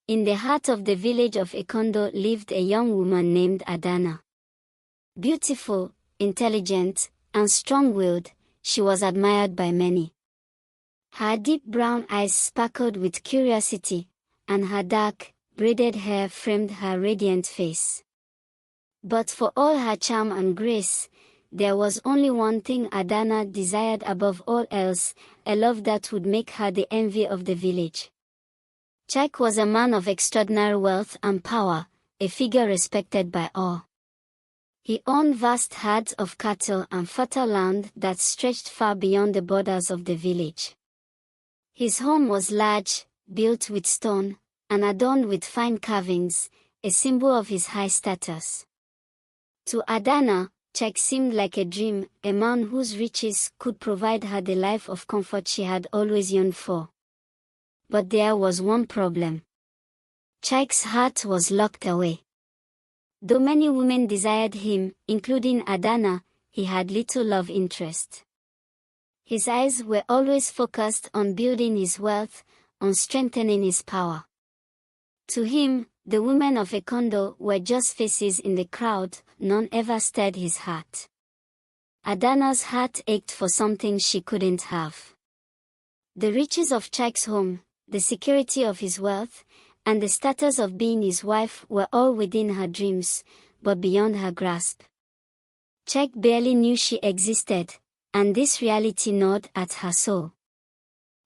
In the heart of the village of Ekondo lived a young woman named Adanna. Beautiful, intelligent, and strong-willed, she was admired by many. Her deep brown eyes sparkled with curiosity, and her dark, braided hair framed her radiant face. But for all her charm and grace, there was only one thing Adanna desired above all else, a love that would make her the envy of the village. Chike was a man of extraordinary wealth and power, a figure respected by all. He owned vast herds of cattle and fertile land that stretched far beyond the borders of the village. His home was large, built with stone, and adorned with fine carvings, a symbol of his high status. To Adanna, Chike seemed like a dream, a man whose riches could provide her the life of comfort she had always yearned for. But there was one problem. Chike's heart was locked away. Though many women desired him, including Adanna, he had little love interest. His eyes were always focused on building his wealth, on strengthening his power. To him, the women of Ekondo were just faces in the crowd, none ever stirred his heart. Adanna's heart ached for something she couldn't have. The riches of Chike's home, the security of his wealth, and the status of being his wife were all within her dreams, but beyond her grasp. Chike barely knew she existed, and this reality gnawed at her soul.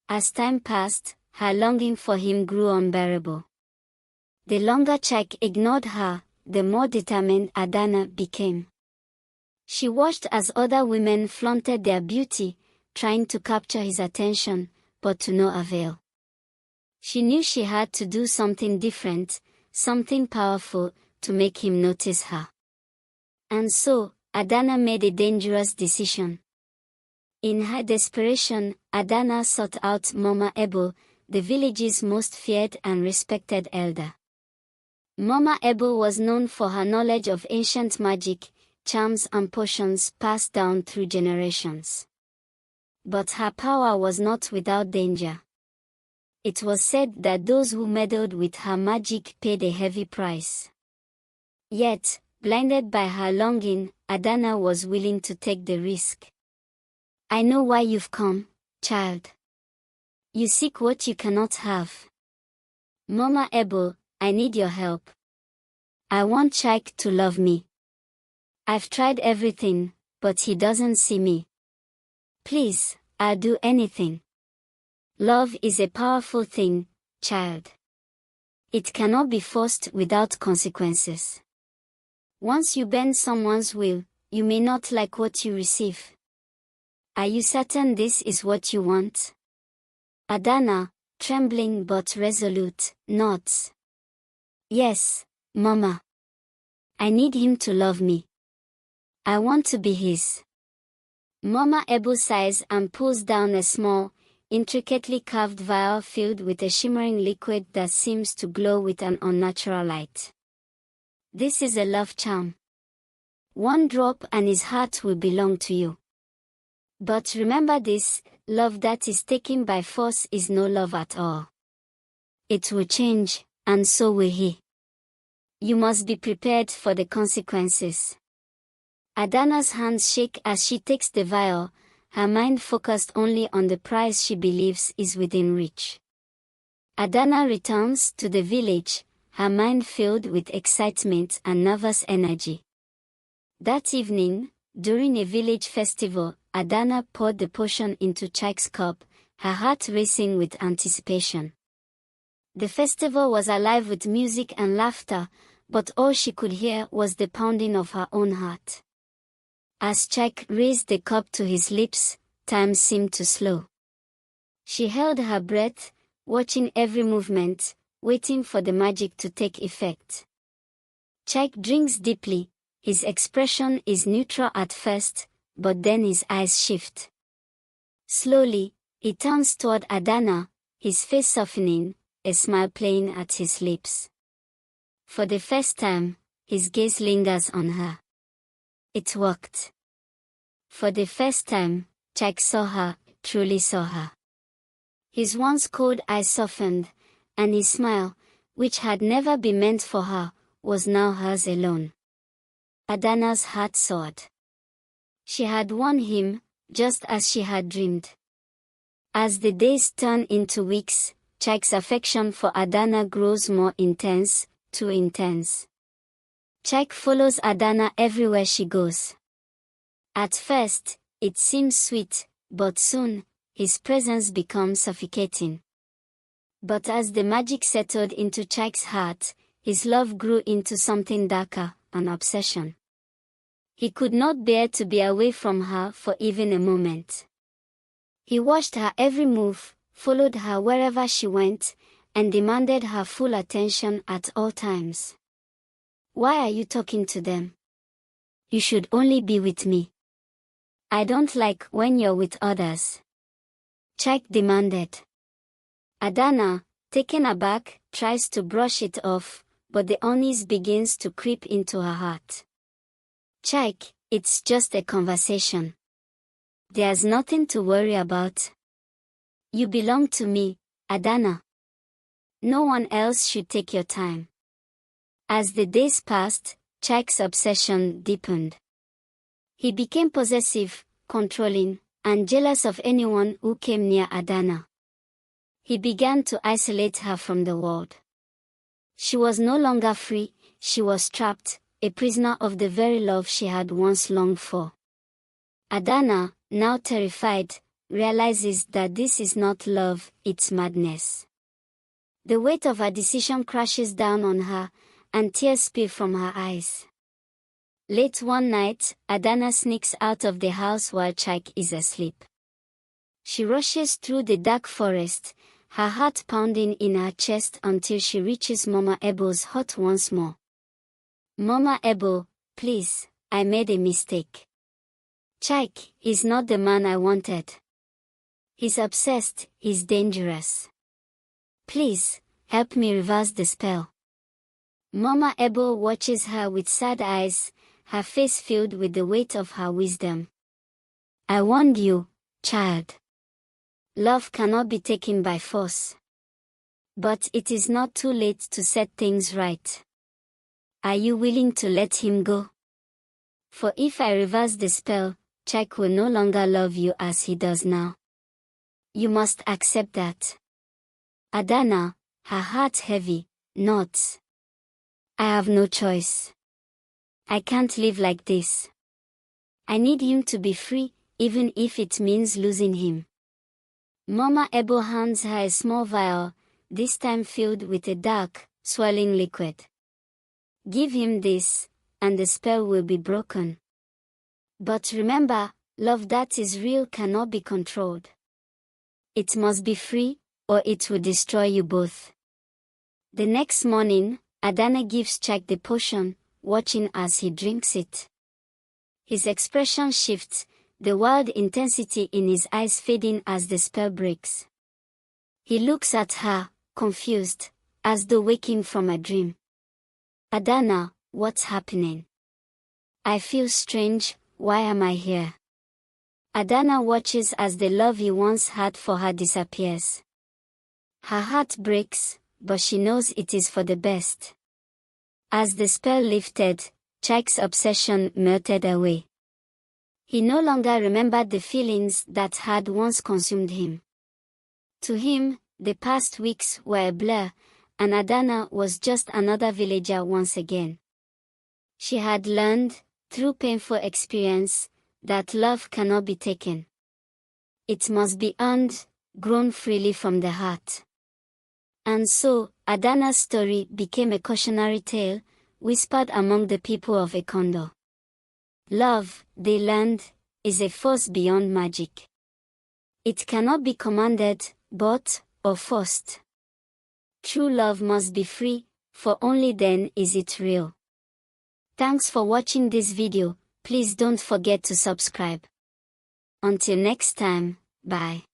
As time passed, her longing for him grew unbearable. The longer Chike ignored her, the more determined Adanna became. She watched as other women flaunted their beauty, trying to capture his attention, but to no avail. She knew she had to do something different, something powerful, to make him notice her. And so, Adanna made a dangerous decision. In her desperation, Adanna sought out Mama Ebele, the village's most feared and respected elder. Mama Ebele was known for her knowledge of ancient magic, charms and potions passed down through generations. But her power was not without danger. It was said that those who meddled with her magic paid a heavy price. Yet, blinded by her longing, Adanna was willing to take the risk. "I know why you've come, child. You seek what you cannot have. Mama Ebele, I need your help. I want Chike to love me. I've tried everything, but he doesn't see me. Please, I'll do anything. Love is a powerful thing, child. It cannot be forced without consequences. Once you bend someone's will, you may not like what you receive. Are you certain this is what you want?" Adanna, trembling but resolute, nods. "Yes, Mama. I need him to love me. I want to be his." Mama Ebele sighs and pulls down a small, intricately carved vial filled with a shimmering liquid that seems to glow with an unnatural light. "This is a love charm. One drop and his heart will belong to you. But remember this, love that is taken by force is no love at all. It will change, and so will he. You must be prepared for the consequences." Adanna's hands shake as she takes the vial, her mind focused only on the prize she believes is within reach. Adanna returns to the village, her mind filled with excitement and nervous energy. That evening, during a village festival, Adanna poured the potion into Chike's cup, her heart racing with anticipation. The festival was alive with music and laughter, but all she could hear was the pounding of her own heart. As Chike raised the cup to his lips, time seemed to slow. She held her breath, watching every movement, waiting for the magic to take effect. Chike drinks deeply, his expression is neutral at first, but then his eyes shift. Slowly, he turns toward Adanna, his face softening, a smile playing at his lips. For the first time, his gaze lingers on her. It worked. For the first time, Chike saw her, truly saw her. His once cold eyes softened, and his smile, which had never been meant for her, was now hers alone. Adanna's heart soared. She had won him, just as she had dreamed. As the days turn into weeks, Chike's affection for Adanna grows more intense, too intense. Chike follows Adanna everywhere she goes. At first, it seems sweet, but soon, his presence becomes suffocating. But as the magic settled into Chike's heart, his love grew into something darker, an obsession. He could not bear to be away from her for even a moment. He watched her every move, followed her wherever she went, and demanded her full attention at all times. "Why are you talking to them? You should only be with me. I don't like when you're with others," Chike demanded. Adanna, taken aback, tries to brush it off, but the unease begins to creep into her heart. "Chike, it's just a conversation. There's nothing to worry about. You belong to me, Adanna. No one else should take your time." As the days passed, Chike's obsession deepened. He became possessive, controlling, and jealous of anyone who came near Adanna. He began to isolate her from the world. She was no longer free, she was trapped, a prisoner of the very love she had once longed for. Adanna, now terrified, realizes that this is not love, it's madness. The weight of her decision crashes down on her, and tears spill from her eyes. Late one night, Adanna sneaks out of the house while Chike is asleep. She rushes through the dark forest, her heart pounding in her chest until she reaches Mama Ebele's hut once more. "Mama Ebele, please, I made a mistake. Chike is not the man I wanted. He's obsessed, he's dangerous. Please, help me reverse the spell." Mama Ebele watches her with sad eyes, her face filled with the weight of her wisdom. "I warned you, child. Love cannot be taken by force. But it is not too late to set things right. Are you willing to let him go? For if I reverse the spell, Chike will no longer love you as he does now. You must accept that." Adanna, her heart heavy, nods. "I have no choice. I can't live like this. I need him to be free, even if it means losing him." Mama Ebele hands her a small vial, this time filled with a dark, swirling liquid. "Give him this, and the spell will be broken. But remember, love that is real cannot be controlled. It must be free, or it will destroy you both." The next morning, Adanna gives Chike the potion, watching as he drinks it. His expression shifts, the wild intensity in his eyes fading as the spell breaks. He looks at her, confused, as though waking from a dream. "Adanna, what's happening? I feel strange, why am I here?" Adanna watches as the love he once had for her disappears. Her heart breaks, but she knows it is for the best. As the spell lifted, Chike's obsession melted away. He no longer remembered the feelings that had once consumed him. To him, the past weeks were a blur, and Adanna was just another villager once again. She had learned, through painful experience, that love cannot be taken. It must be earned, grown freely from the heart. And so, Adanna's story became a cautionary tale, whispered among the people of Ekondo. Love, they learned, is a force beyond magic. It cannot be commanded, bought, or forced. True love must be free, for only then is it real. Thanks for watching this video, please don't forget to subscribe. Until next time, bye.